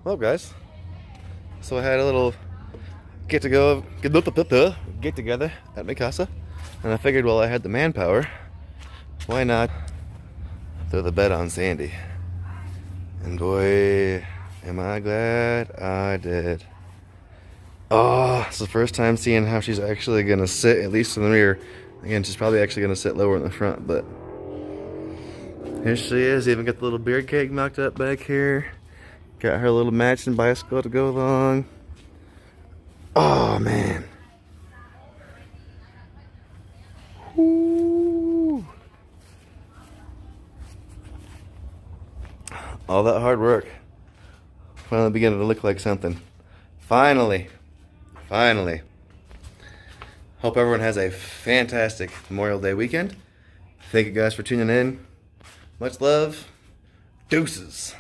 Well, guys, so I had a little get together at my casa, and I figured, well, I had the manpower, why not throw the bet on Sandy? And boy, am I glad I did. Oh, it's the first time seeing how she's actually gonna sit, at least in the mirror. Again, she's probably actually gonna sit lower in the front, but here she is. Even got the little beard cake knocked up back here. Got her little matching bicycle to go along. Oh man. Woo. All that hard work finally beginning to look like something. Finally. Hope everyone has a fantastic Memorial Day weekend. Thank you guys for tuning in. Much love. Deuces.